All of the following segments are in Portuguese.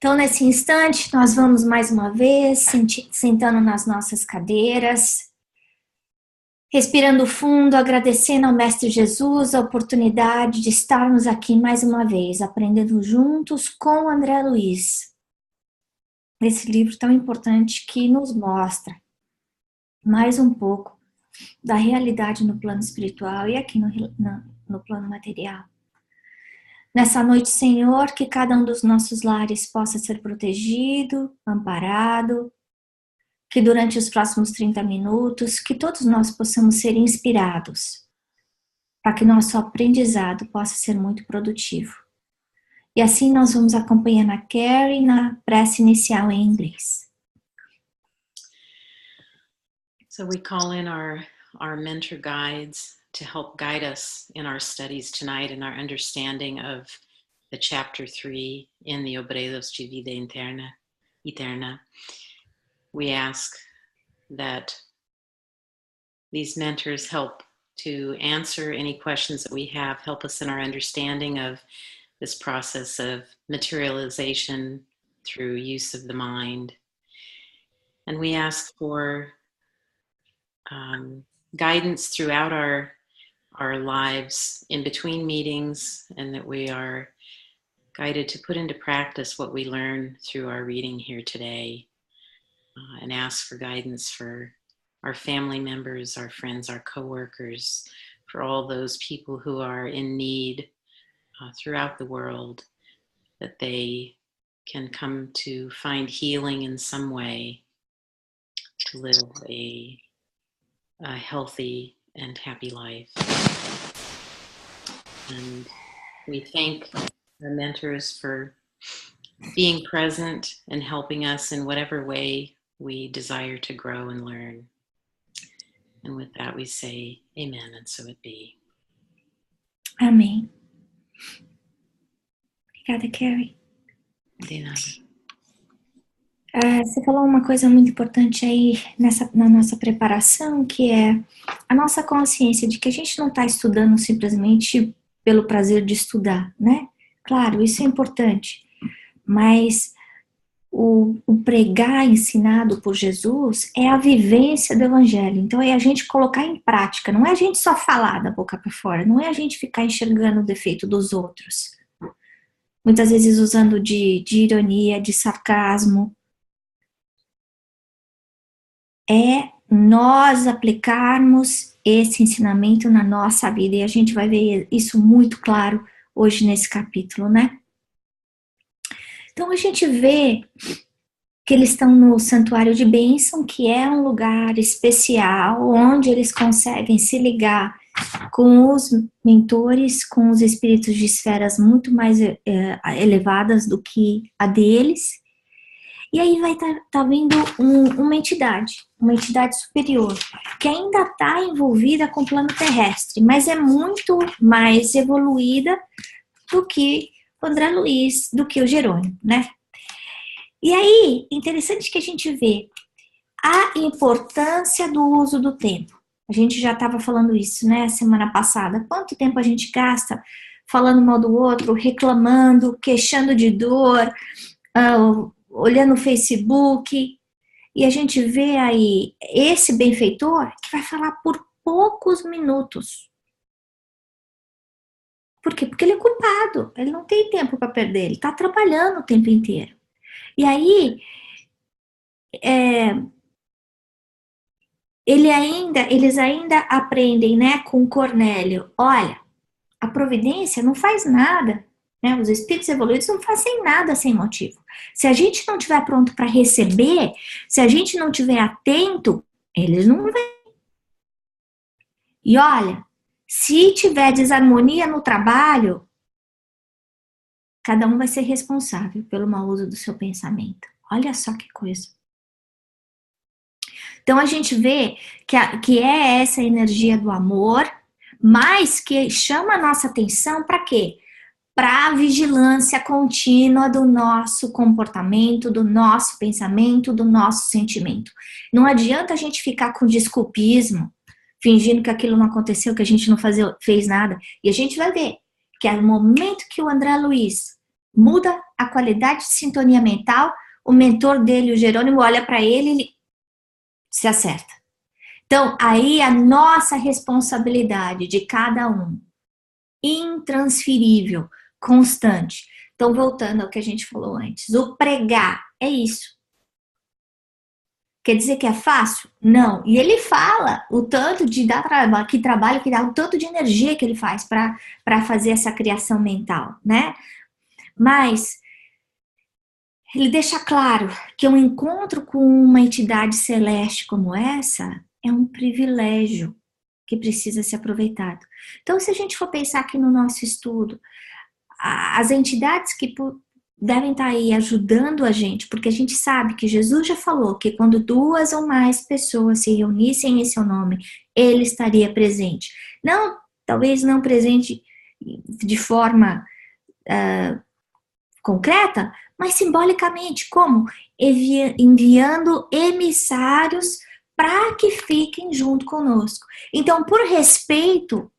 Então, nesse instante, nós vamos mais uma vez sentando nas nossas cadeiras, respirando fundo, agradecendo ao Mestre Jesus a oportunidade de estarmos aqui mais uma vez, aprendendo juntos com André Luiz. Esse livro tão importante que nos mostra mais um pouco da realidade no plano espiritual e aqui no plano material. Nessa noite, Senhor, que cada um dos nossos lares possa ser protegido, amparado, que durante os próximos 30 minutos, que todos nós possamos ser inspirados, para que nosso aprendizado possa ser muito produtivo. E assim nós vamos acompanhando a Carrie na prece inicial em inglês. So we call in our mentor guides to help guide us in our studies tonight and our understanding of the chapter 3 in the Obreros de Vida Eterna. We ask that these mentors help to answer any questions that we have, help us in our understanding of this process of materialization through use of the mind. And we ask for guidance throughout our lives in between meetings, and that we are guided to put into practice what we learn through our reading here today, and ask for guidance for our family members, our friends, our coworkers, for all those people who are in need throughout the world, that they can come to find healing in some way, to live a healthy and happy life. And we thank our mentors for being present and helping us in whatever way we desire to grow and learn. And with that we say amen, and so it be. Amém. Obrigada, Carrie. De nada. Você falou uma coisa muito importante aí na nossa preparação, que é a nossa consciência de que a gente não está estudando simplesmente pelo prazer de estudar, né? Claro, isso é importante, mas o pregar ensinado por Jesus é a vivência do Evangelho. Então é a gente colocar em prática, não é a gente só falar da boca para fora, não é a gente ficar enxergando o defeito dos outros. Muitas vezes usando de ironia, de sarcasmo. É nós aplicarmos esse ensinamento na nossa vida, e a gente vai ver isso muito claro hoje nesse capítulo, né? Então a gente vê que eles estão no Santuário de Bênção, que é um lugar especial, onde eles conseguem se ligar com os mentores, com os espíritos de esferas muito mais elevadas do que a deles. E aí vai tá vindo uma entidade superior, que ainda está envolvida com o plano terrestre, mas é muito mais evoluída do que o André Luiz, do que o Jerônimo, né? E aí, interessante que a gente vê a importância do uso do tempo. A gente já estava falando isso, né, semana passada. Quanto tempo a gente gasta falando mal do outro, reclamando, queixando de dor, olhando o Facebook, e a gente vê aí esse benfeitor que vai falar por poucos minutos. Por quê? Porque ele é culpado, ele não tem tempo para perder, ele está trabalhando o tempo inteiro. E aí, eles ainda aprendem, né, com Cornélio, olha, a providência não faz nada, né, os espíritos evoluídos não fazem nada sem motivo. Se a gente não estiver pronto para receber, se a gente não estiver atento, eles não vêm. E olha, se tiver desarmonia no trabalho, cada um vai ser responsável pelo mau uso do seu pensamento. Olha só que coisa. Então a gente vê que é essa energia do amor, mas que chama a nossa atenção para quê? Para a vigilância contínua do nosso comportamento, do nosso pensamento, do nosso sentimento. Não adianta a gente ficar com desculpismo, fingindo que aquilo não aconteceu, que a gente não fez nada. E a gente vai ver que no momento que o André Luiz muda a qualidade de sintonia mental, o mentor dele, o Jerônimo, olha para ele e ele se acerta. Então, aí a nossa responsabilidade de cada um, intransferível, constante. Então, voltando ao que a gente falou antes, o pregar é isso. Quer dizer que é fácil? Não. E ele fala o tanto de dar trabalho, que dá, o tanto de energia que ele faz para fazer essa criação mental, né? Mas ele deixa claro que um encontro com uma entidade celeste como essa é um privilégio que precisa ser aproveitado. Então, se a gente for pensar aqui no nosso estudo, as entidades que devem estar aí ajudando a gente, porque a gente sabe que Jesus já falou que quando 2 ou mais pessoas se reunissem em seu nome, ele estaria presente. Não, talvez não presente de forma concreta, mas simbolicamente, como? Enviando emissários para que fiquem junto conosco. Então, por respeito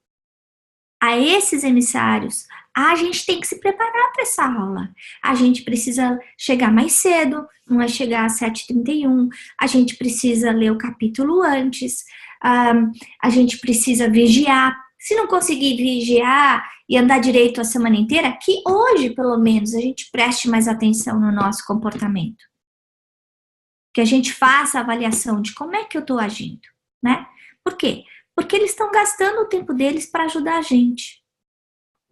a esses emissários, a gente tem que se preparar para essa aula. A gente precisa chegar mais cedo, não é chegar às 7h31. A gente precisa ler o capítulo antes. A gente precisa vigiar. Se não conseguir vigiar e andar direito a semana inteira, que hoje, pelo menos, a gente preste mais atenção no nosso comportamento. Que a gente faça a avaliação de como é que eu estou agindo, né? Por quê? Porque eles estão gastando o tempo deles para ajudar a gente.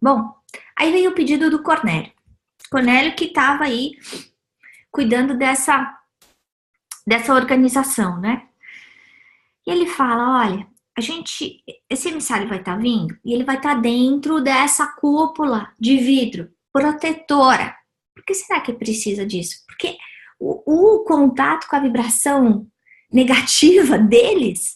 Bom, aí veio o pedido do Cornélio. Cornélio que estava aí cuidando dessa organização, né? E ele fala, olha, esse emissário vai estar vindo e ele vai estar dentro dessa cúpula de vidro protetora. Por que será que precisa disso? Porque o contato com a vibração negativa deles,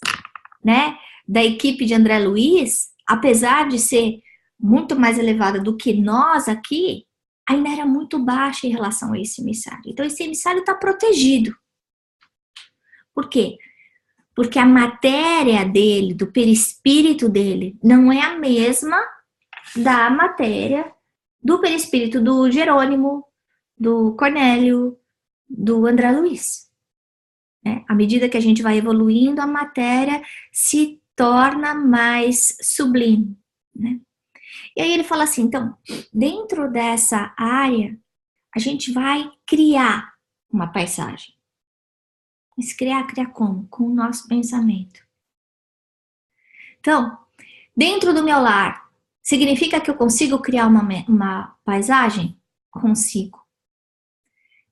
né, da equipe de André Luiz, apesar de ser muito mais elevada do que nós aqui, ainda era muito baixa em relação a esse emissário. Então, esse emissário está protegido. Por quê? Porque a matéria dele, do perispírito dele, não é a mesma da matéria do perispírito do Jerônimo, do Cornélio, do André Luiz. À medida que a gente vai evoluindo, a matéria se torna mais sublime, né? E aí ele fala assim, então, dentro dessa área, a gente vai criar uma paisagem. Mas criar como? Com o nosso pensamento. Então, dentro do meu lar, significa que eu consigo criar uma paisagem? Consigo.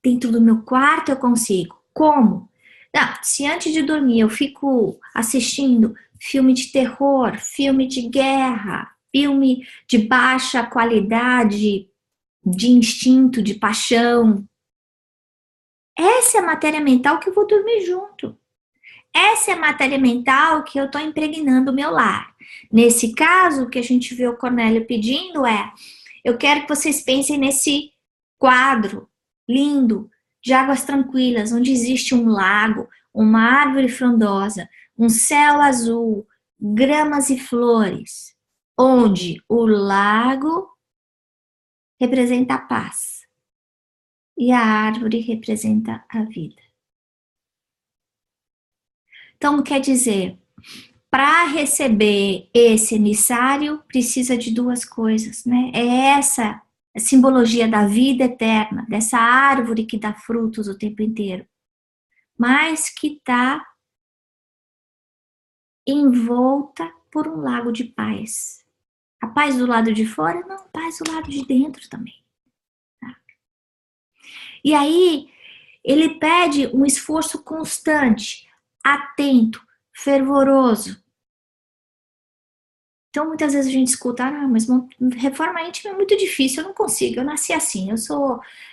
Dentro do meu quarto eu consigo. Como? Não, se antes de dormir eu fico assistindo filme de terror, filme de guerra, filme de baixa qualidade, de instinto, de paixão, essa é a matéria mental que eu vou dormir junto. Essa é a matéria mental que eu estou impregnando o meu lar. Nesse caso, o que a gente vê o Cornélio pedindo é, eu quero que vocês pensem nesse quadro lindo, de águas tranquilas, onde existe um lago, uma árvore frondosa, um céu azul, gramas e flores, onde o lago representa a paz e a árvore representa a vida. Então, quer dizer, para receber esse emissário, precisa de 2 coisas, né? É essa a simbologia da vida eterna, dessa árvore que dá frutos o tempo inteiro, mas que está envolta por um lago de paz. A paz do lado de fora? Não, a paz do lado de dentro também. Tá? E aí, ele pede um esforço constante, atento, fervoroso. Então, muitas vezes a gente escuta, mas reforma íntima é muito difícil, eu não consigo, eu nasci assim,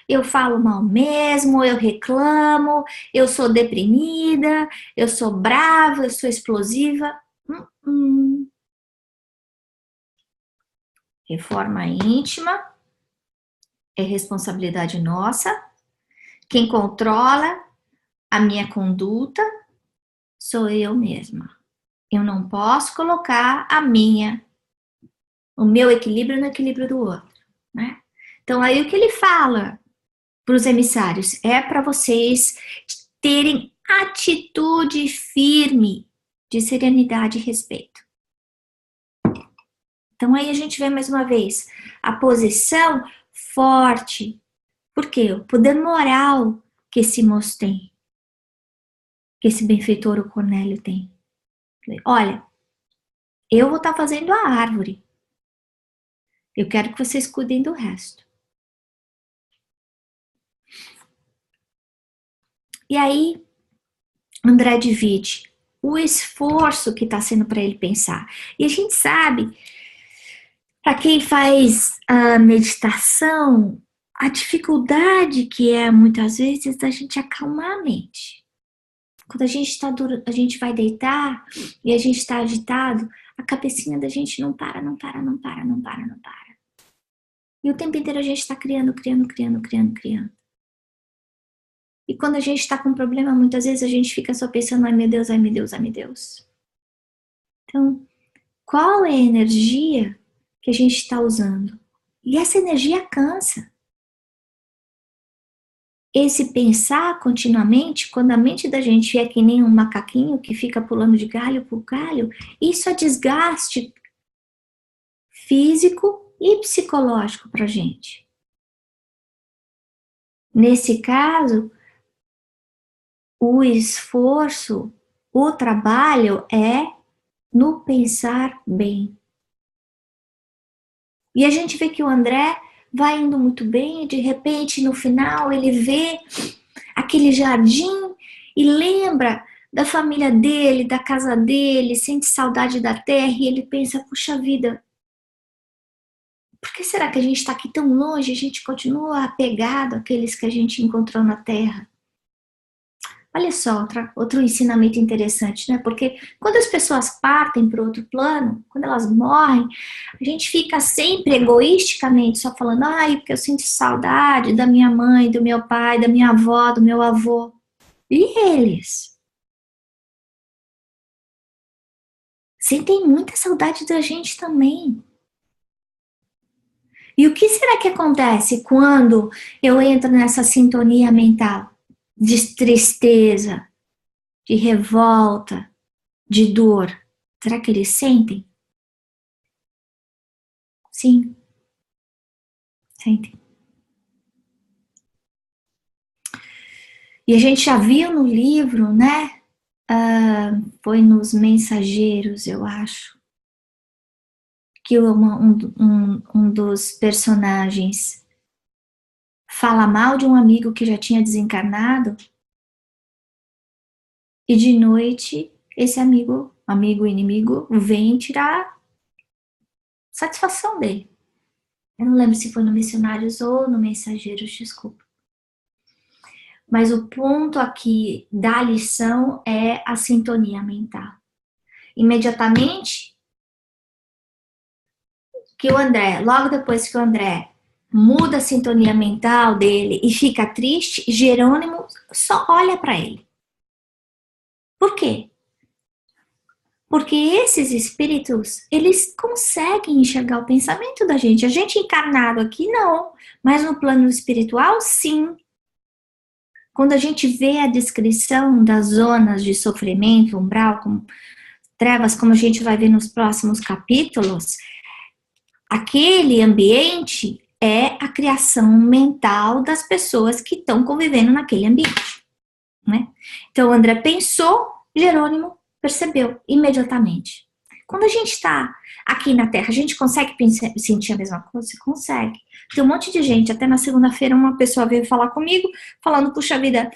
eu falo mal mesmo, eu reclamo, eu sou deprimida, eu sou brava, eu sou explosiva. Reforma íntima é responsabilidade nossa, quem controla a minha conduta sou eu mesma. Eu não posso colocar o meu equilíbrio no equilíbrio do outro, né? Então, aí o que ele fala para os emissários, é para vocês terem atitude firme de serenidade e respeito. Então aí a gente vê mais uma vez a posição forte. Por quê? O poder moral que esse moço tem, que esse benfeitor, o Cornélio, tem. Olha, eu vou estar fazendo a árvore. Eu quero que vocês cuidem do resto. E aí, André divide o esforço que está sendo para ele pensar. E a gente sabe, para quem faz a meditação, a dificuldade que é, muitas vezes, da gente acalmar a mente. Quando a gente vai deitar e a gente está agitado, a cabecinha da gente não para. E o tempo inteiro a gente está criando. E quando a gente está com um problema, muitas vezes a gente fica só pensando, ai meu Deus. Então, qual é a energia que a gente está usando? E essa energia cansa. Esse pensar continuamente, quando a mente da gente é que nem um macaquinho que fica pulando de galho por galho, isso é desgaste físico e psicológico para a gente. Nesse caso, o esforço, o trabalho é no pensar bem. E a gente vê que o André vai indo muito bem, e de repente, no final, ele vê aquele jardim e lembra da família dele, da casa dele, sente saudade da terra e ele pensa, puxa vida, por que será que a gente está aqui tão longe e a gente continua apegado àqueles que a gente encontrou na terra? Olha só, outro ensinamento interessante, né? Porque quando as pessoas partem para outro plano, quando elas morrem, a gente fica sempre egoisticamente só falando, ai, porque eu sinto saudade da minha mãe, do meu pai, da minha avó, do meu avô. E eles? Sentem muita saudade da gente também. E o que será que acontece quando eu entro nessa sintonia mental? De tristeza, de revolta, de dor. Será que eles sentem? Sim, sentem. E a gente já viu no livro, né? Foi nos Mensageiros, eu acho, que um dos personagens fala mal de um amigo que já tinha desencarnado e de noite esse amigo inimigo, vem tirar satisfação dele. Eu não lembro se foi no Missionários ou no Mensageiros, desculpa. Mas o ponto aqui da lição é a sintonia mental. Imediatamente que o André, logo depois que o André muda a sintonia mental dele e fica triste, Jerônimo só olha para ele. Por quê? Porque esses espíritos, eles conseguem enxergar o pensamento da gente. A gente encarnado aqui, não. Mas no plano espiritual, sim. Quando a gente vê a descrição das zonas de sofrimento, umbral, como trevas, como a gente vai ver nos próximos capítulos, aquele ambiente é a criação mental das pessoas que estão convivendo naquele ambiente, né? Então, o André pensou, Jerônimo percebeu imediatamente. Quando a gente está aqui na Terra, a gente consegue sentir a mesma coisa? Consegue. Tem um monte de gente, até na segunda-feira uma pessoa veio falar comigo, falando, puxa vida,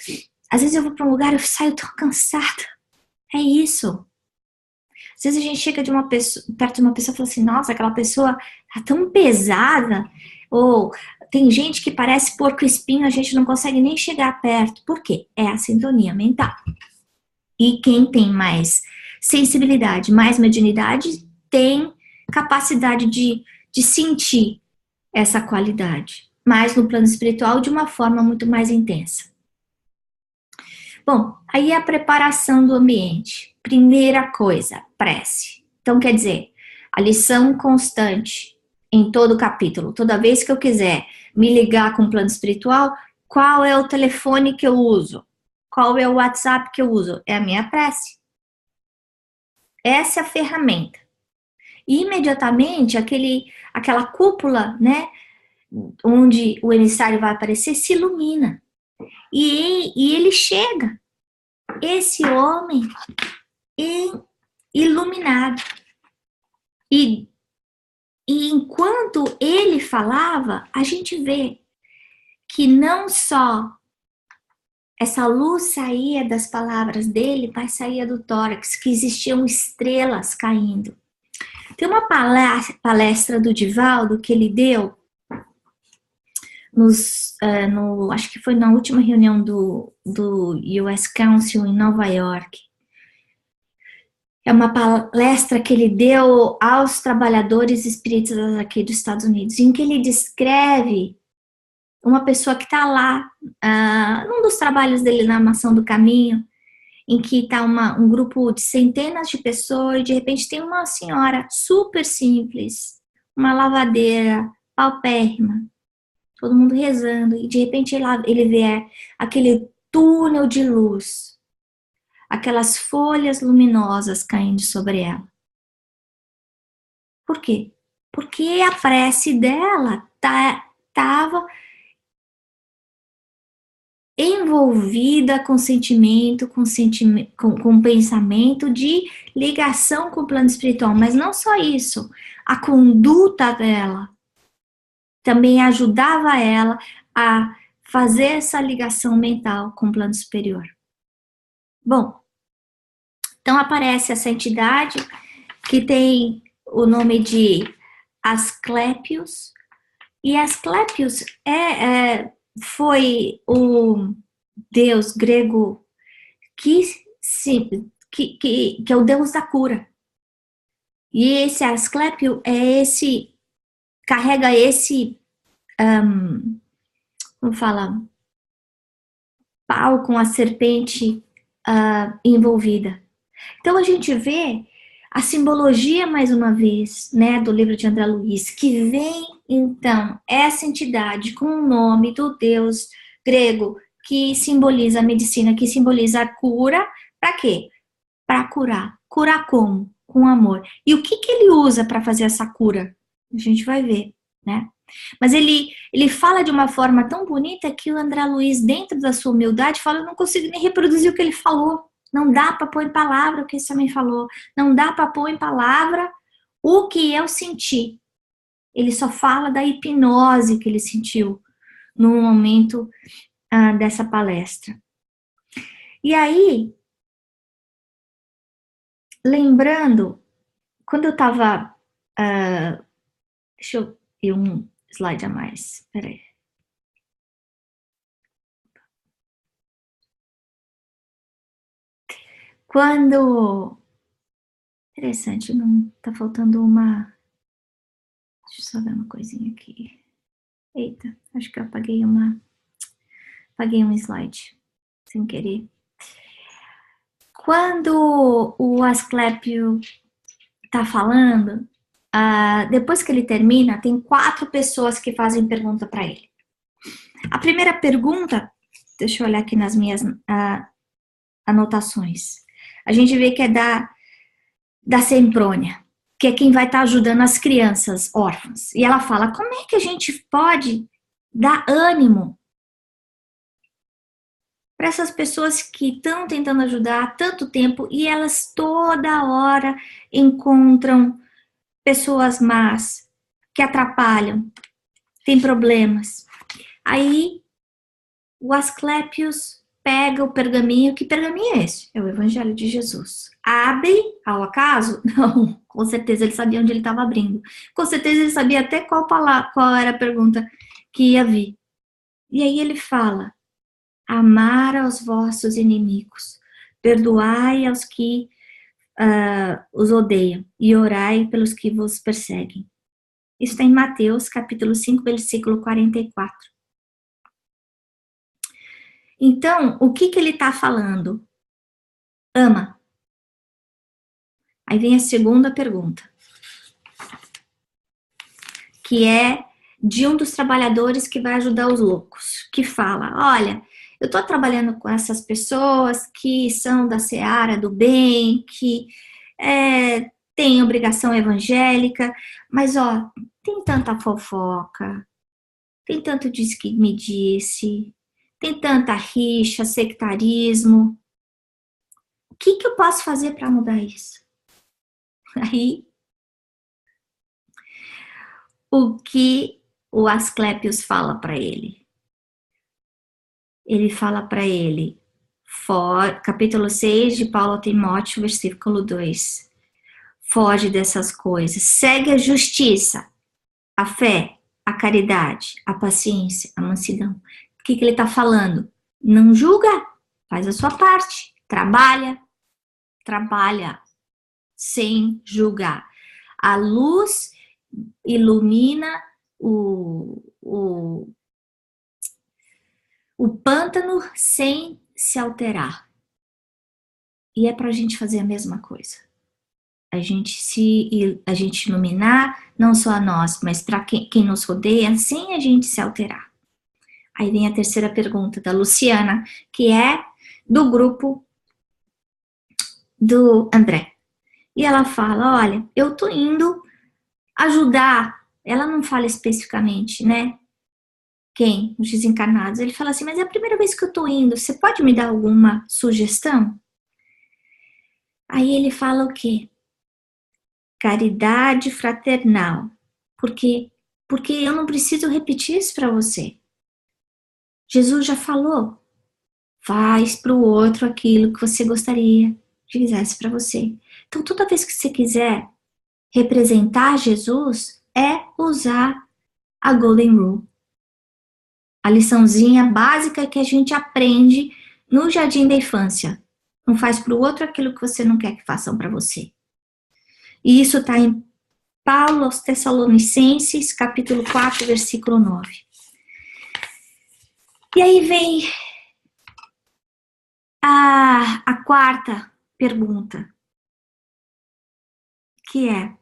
às vezes eu vou para um lugar e eu saio tão cansada. É isso. Às vezes a gente chega perto de uma pessoa e fala assim, nossa, aquela pessoa tá tão pesada, ou tem gente que parece porco-espinho, a gente não consegue nem chegar perto. Por quê? É a sintonia mental. E quem tem mais sensibilidade, mais mediunidade, tem capacidade de sentir essa qualidade, mas no plano espiritual de uma forma muito mais intensa. Bom, aí a preparação do ambiente. Primeira coisa, prece. Então, quer dizer, a lição constante em todo o capítulo. Toda vez que eu quiser me ligar com o plano espiritual, Qual é o telefone que eu uso? Qual é o WhatsApp que eu uso? É a minha prece. Essa é a ferramenta. E imediatamente aquela cúpula, né, onde o emissário vai aparecer, se ilumina. E ele chega, esse homem iluminado. E enquanto ele falava, a gente vê que não só essa luz saía das palavras dele, mas saía do tórax, que existiam estrelas caindo. Tem uma palestra do Divaldo que ele deu, acho que foi na última reunião do US Council em Nova York. É uma palestra que ele deu aos trabalhadores espíritas aqui dos Estados Unidos, em que ele descreve uma pessoa que está lá, num dos trabalhos dele na Maçã do Caminho, em que está um grupo de centenas de pessoas e de repente tem uma senhora super simples, uma lavadeira paupérrima, todo mundo rezando, e de repente ele vê aquele túnel de luz, aquelas folhas luminosas caindo sobre ela. Por quê? Porque a prece dela estava envolvida com sentimento, com pensamento de ligação com o plano espiritual. Mas não só isso, a conduta dela também ajudava ela a fazer essa ligação mental com o plano superior. Bom, então aparece essa entidade que tem o nome de Asclepius, e Asclepius foi o deus grego que é o deus da cura. E esse Asclepio carrega esse, como fala, pau com a serpente envolvida. Então a gente vê a simbologia, mais uma vez, né, do livro de André Luiz, que vem, então, essa entidade com o nome do deus grego, que simboliza a medicina, que simboliza a cura, para quê? Para curar. Curar como? Com amor. E o que ele usa para fazer essa cura? A gente vai ver, né? Mas ele fala de uma forma tão bonita que o André Luiz, dentro da sua humildade, fala: eu não consigo nem reproduzir o que ele falou. Não dá para pôr em palavra o que esse homem falou. Não dá para pôr em palavra o que eu senti. Ele só fala da hipnose que ele sentiu no momento dessa palestra. E aí, lembrando, quando eu estava... deixa eu ir um slide a mais. Peraí. Quando... Interessante, não tá faltando uma... Deixa eu só ver uma coisinha aqui. Eita, acho que eu apaguei um slide, sem querer. Quando o Asclepio tá falando, depois que ele termina, tem 4 pessoas que fazem pergunta para ele. A primeira pergunta, deixa eu olhar aqui nas minhas anotações. A gente vê que é da Semprônia, que é quem vai estar ajudando as crianças órfãs. E ela fala: como é que a gente pode dar ânimo para essas pessoas que estão tentando ajudar há tanto tempo e elas toda hora encontram pessoas más, que atrapalham, tem problemas. Aí o Asclepius pega o pergaminho. Que pergaminho é esse? É o Evangelho de Jesus. Abre, ao acaso? Não, com certeza ele sabia onde ele estava abrindo. Com certeza ele sabia até qual era a pergunta que ia vir. E aí ele fala: amar aos vossos inimigos, perdoai aos que os odeiam e orai pelos que vos perseguem. Isso está em Mateus, capítulo 5, versículo 44. Então, o que ele está falando? Ama. Aí vem a segunda pergunta, que é de um dos trabalhadores que vai ajudar os loucos, que fala, olha, eu estou trabalhando com essas pessoas que são da seara do bem, que têm obrigação evangélica, mas ó, tem tanta fofoca, tem tanto diz que me disse, tem tanta rixa, sectarismo. O que eu posso fazer para mudar isso? Aí, o que o Asclepius fala para ele? Ele fala para ele, capítulo 6 de Paulo a Timóteo, versículo 2. Foge dessas coisas, segue a justiça, a fé, a caridade, a paciência, a mansidão. O que ele está falando? Não julga, faz a sua parte, trabalha sem julgar. A luz ilumina o pântano sem se alterar. E é para a gente fazer a mesma coisa. A gente iluminar, não só a nós, mas para quem nos rodeia, sem a gente se alterar. Aí vem a terceira pergunta da Luciana, que é do grupo do André. E ela fala, olha, eu tô indo ajudar. Ela não fala especificamente, né? Quem? Os desencarnados. Ele fala assim, mas é a primeira vez que eu tô indo, você pode me dar alguma sugestão? Aí ele fala o quê? Caridade fraternal. Por quê? Porque eu não preciso repetir isso para você. Jesus já falou. Faz para o outro aquilo que você gostaria que fizesse para você. Então, toda vez que você quiser representar Jesus, é usar a Golden Rule. A liçãozinha básica que a gente aprende no jardim da infância. Não faz para o outro aquilo que você não quer que façam para você. E isso está em Paulo aos Tessalonicenses, capítulo 4, versículo 9. E aí vem a quarta pergunta, que é,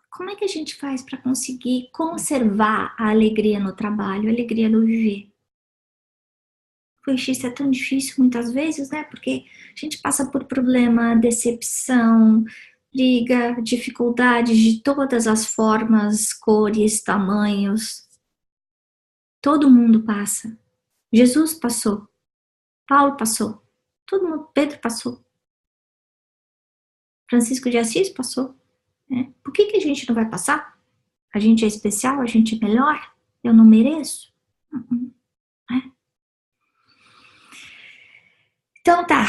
como é que a gente faz para conseguir conservar a alegria no trabalho, a alegria no viver? Pois isso é tão difícil muitas vezes, né? Porque a gente passa por problema, decepção, briga, dificuldades de todas as formas, cores, tamanhos. Todo mundo passa. Jesus passou. Paulo passou. Todo mundo, Pedro passou. Francisco de Assis passou. Né? Por que a gente não vai passar? A gente é especial? A gente é melhor? Eu não mereço? Né? Então tá.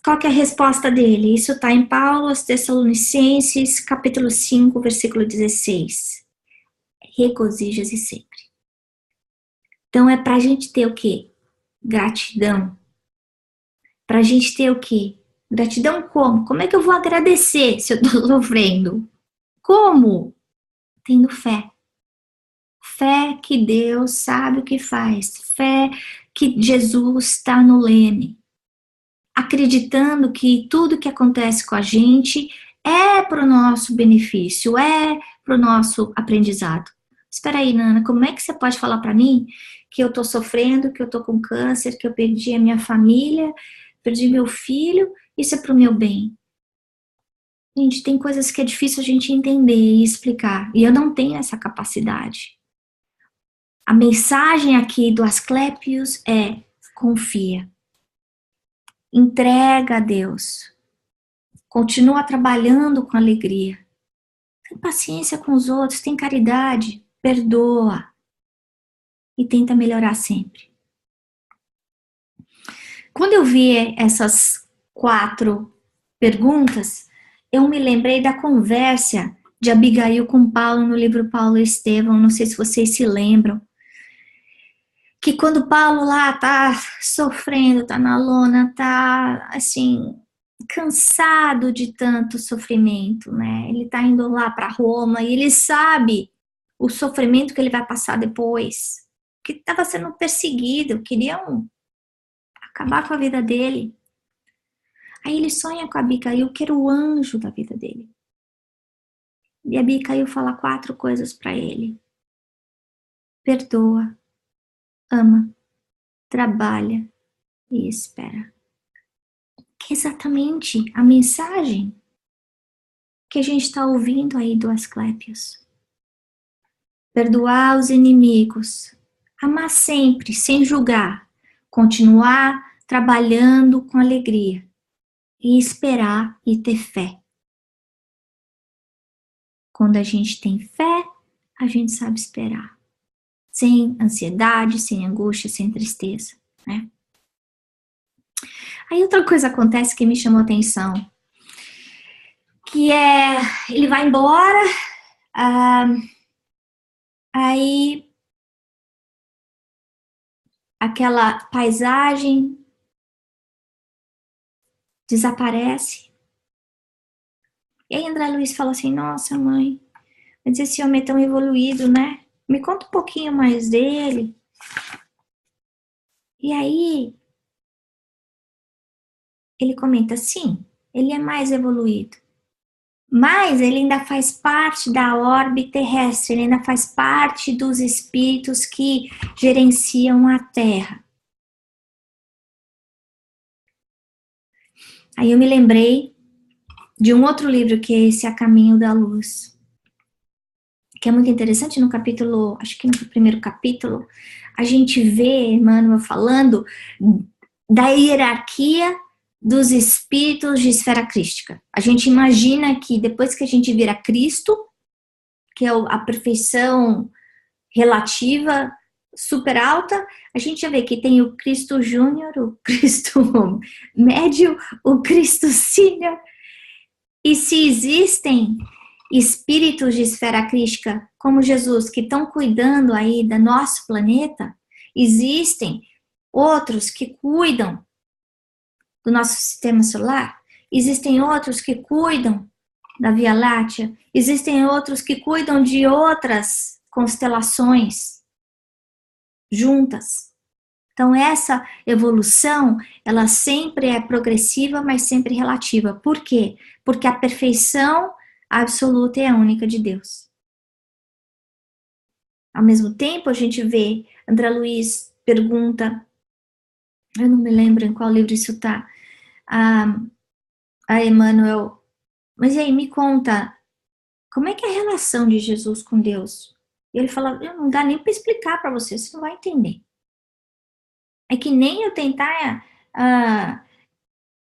Qual que é a resposta dele? Isso está em Paulo aos Tessalonicenses, capítulo 5, versículo 16. Regozija-se sempre. Então é para a gente ter o quê? Gratidão. Para a gente ter o quê? Gratidão como? Como é que eu vou agradecer se eu estou sofrendo? Como? Tendo fé. Fé que Deus sabe o que faz. Fé que Jesus está no leme. Acreditando que tudo que acontece com a gente é para o nosso benefício, é para o nosso aprendizado. Espera aí, Nana, como é que você pode falar para mim que eu estou sofrendo, que eu estou com câncer, que eu perdi a minha família, perdi meu filho, isso é para o meu bem? Gente, tem coisas que é difícil a gente entender e explicar, e eu não tenho essa capacidade. A mensagem aqui do Asclepius é: confia. Entrega a Deus. Continua trabalhando com alegria. Tem paciência com os outros, tem caridade, perdoa. E tenta melhorar sempre. Quando eu vi essas 4 perguntas, eu me lembrei da conversa de Abigail com Paulo no livro Paulo e Estevão, não sei se vocês se lembram, que quando Paulo lá tá sofrendo, tá na lona, tá assim, cansado de tanto sofrimento, né? Ele tá indo lá para Roma e ele sabe o sofrimento que ele vai passar depois, que estava sendo perseguido, queriam acabar com a vida dele. Aí ele sonha com a Abigail, que era o anjo da vida dele. E a Abigail fala 4 coisas para ele. perdoa, ama, trabalha e espera. Que é exatamente a mensagem que a gente está ouvindo aí do Asclépios. Perdoar os inimigos, amar sempre, sem julgar, continuar trabalhando com alegria e esperar e ter fé. Quando a gente tem fé, a gente sabe esperar. Sem ansiedade, sem angústia, sem tristeza, né? Aí outra coisa acontece que me chamou a atenção, que é, ele vai embora, aí aquela paisagem desaparece. E aí André Luiz fala assim, nossa mãe, mas esse homem é tão evoluído, né? Me conta um pouquinho mais dele. E aí ele comenta, sim, ele é mais evoluído. Mas ele ainda faz parte da orbe terrestre, ele ainda faz parte dos espíritos que gerenciam a Terra. Aí eu me lembrei de um outro livro que é esse A Caminho da Luz, que é muito interessante no capítulo, acho que no primeiro capítulo, a gente vê Emmanuel falando da hierarquia dos espíritos de esfera crística. A gente imagina que depois que a gente vira Cristo, que é a perfeição relativa super alta, a gente já vê que tem o Cristo Júnior, o Cristo Médio, o Cristo Sênior. E se existem espíritos de esfera crística como Jesus que estão cuidando aí do nosso planeta, existem outros que cuidam do nosso sistema solar, existem outros que cuidam da Via Láctea, existem outros que cuidam de outras constelações juntas. Então essa evolução, ela sempre é progressiva, mas sempre relativa. Por quê? Porque a perfeição absoluta é a única de Deus. Ao mesmo tempo, a gente vê, André Luiz pergunta, eu não me lembro em qual livro isso está, a Emmanuel, mas aí me conta, como é que é a relação de Jesus com Deus? E ele fala, não dá nem para explicar para você, você não vai entender. É que nem eu tentar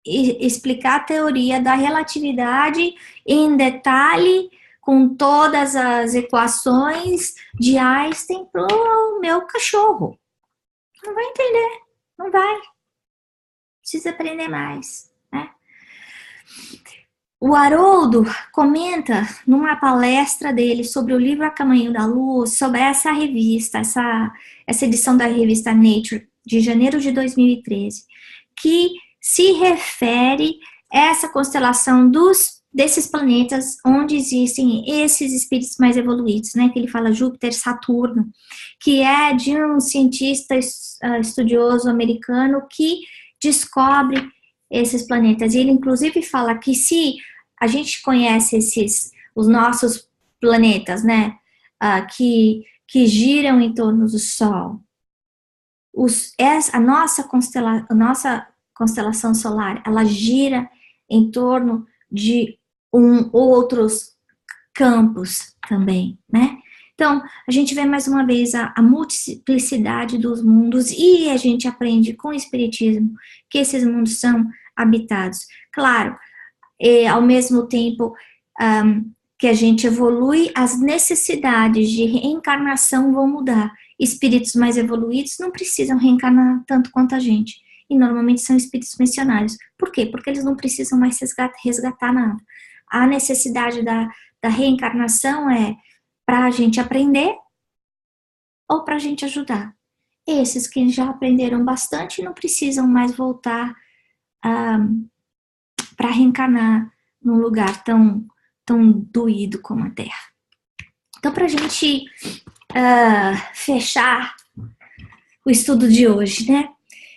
explicar a teoria da relatividade em detalhe, com todas as equações de Einstein para o meu cachorro. Não vai entender, não vai. Precisa aprender mais, né? O Haroldo comenta numa palestra dele sobre o livro A Caminho da Luz, sobre essa revista, essa edição da revista Nature, de janeiro de 2013, que se refere a essa constelação desses planetas onde existem esses espíritos mais evoluídos, né? Que ele fala Júpiter, Saturno, que é de um cientista estudioso americano que descobre esses planetas. E ele inclusive fala que se a gente conhece os nossos planetas, né, que giram em torno do Sol, a nossa constelação solar, ela gira em torno de outros campos também, né? Então, a gente vê mais uma vez a multiplicidade dos mundos e a gente aprende com o Espiritismo que esses mundos são habitados. Claro, ao mesmo tempo que a gente evolui, as necessidades de reencarnação vão mudar. Espíritos mais evoluídos não precisam reencarnar tanto quanto a gente. E normalmente são espíritos missionários. Por quê? Porque eles não precisam mais resgatar nada. A necessidade da reencarnação é para a gente aprender ou para a gente ajudar. Esses que já aprenderam bastante não precisam mais voltar para reencarnar num lugar tão doído como a Terra. Então, para a gente fechar o estudo de hoje, né?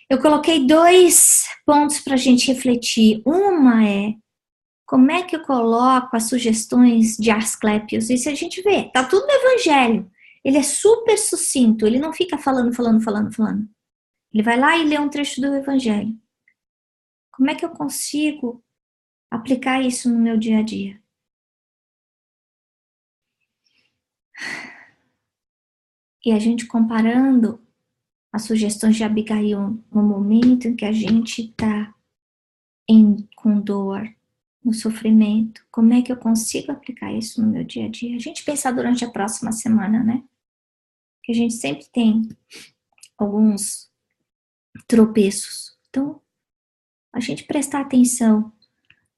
Eu coloquei 2 pontos para a gente refletir. Uma é como é que eu coloco as sugestões de Asclépios? Isso a gente vê, tá tudo no Evangelho. Ele é super sucinto, ele não fica falando. Ele vai lá e lê um trecho do Evangelho. Como é que eu consigo aplicar isso no meu dia a dia? E a gente comparando as sugestões de Abigail no momento em que a gente está com dor, no sofrimento, como é que eu consigo aplicar isso no meu dia a dia? A gente pensar durante a próxima semana, né? Que a gente sempre tem alguns tropeços. Então, a gente prestar atenção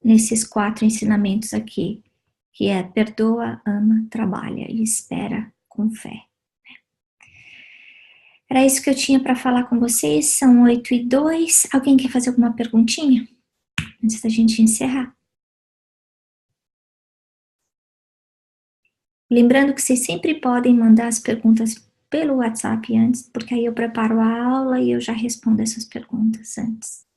nesses 4 ensinamentos aqui, que é perdoa, ama, trabalha e espera com fé. Era isso que eu tinha para falar com vocês, são 8:02. Alguém quer fazer alguma perguntinha? Antes da gente encerrar. Lembrando que vocês sempre podem mandar as perguntas pelo WhatsApp antes, porque aí eu preparo a aula e eu já respondo essas perguntas antes.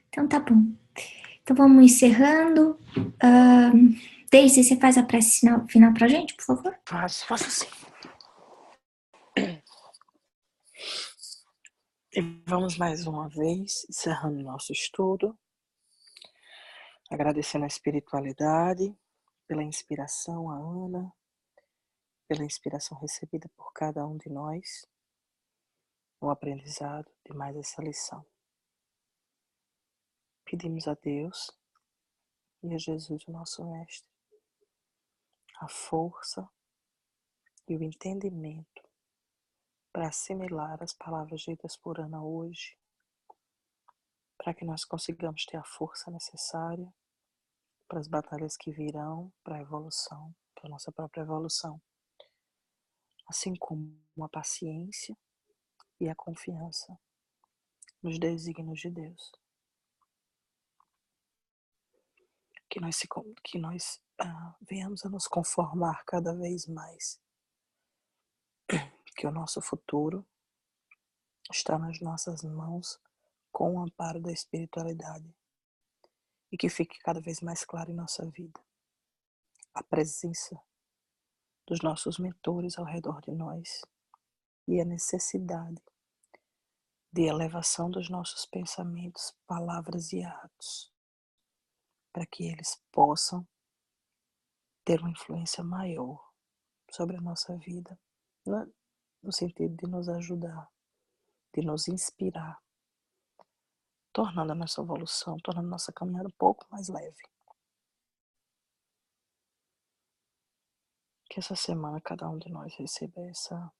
Então tá bom. Então vamos encerrando. Daisy, você faz a prece final pra gente, por favor? Faço sim. E vamos mais uma vez, encerrando nosso estudo, agradecendo a espiritualidade, pela inspiração, a Ana, pela inspiração recebida por cada um de nós, no aprendizado de mais essa lição. Pedimos a Deus e a Jesus, o nosso Mestre, a força e o entendimento para assimilar as palavras ditas por Ana hoje, para que nós consigamos ter a força necessária para as batalhas que virão, para a evolução, para a nossa própria evolução, assim como a paciência e a confiança nos desígnios de Deus. Que nós venhamos a nos conformar cada vez mais, que o nosso futuro está nas nossas mãos com o amparo da espiritualidade e que fique cada vez mais claro em nossa vida a presença dos nossos mentores ao redor de nós e a necessidade de elevação dos nossos pensamentos, palavras e atos, para que eles possam ter uma influência maior sobre a nossa vida, no sentido de nos ajudar, de nos inspirar, tornando a nossa evolução, tornando a nossa caminhada um pouco mais leve. Que essa semana cada um de nós receba essa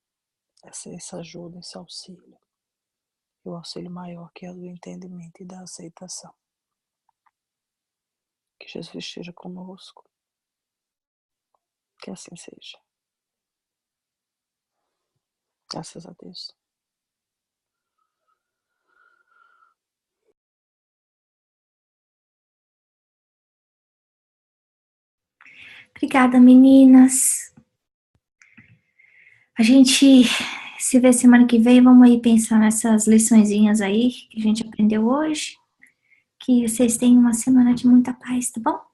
ajuda, esse auxílio. E o auxílio maior que é o do entendimento e da aceitação. Que Jesus esteja conosco. Que assim seja. Graças a Deus. Obrigada, meninas. A gente se vê semana que vem. Vamos aí pensar nessas liçõezinhas aí que a gente aprendeu hoje. Que vocês tenham uma semana de muita paz, tá bom?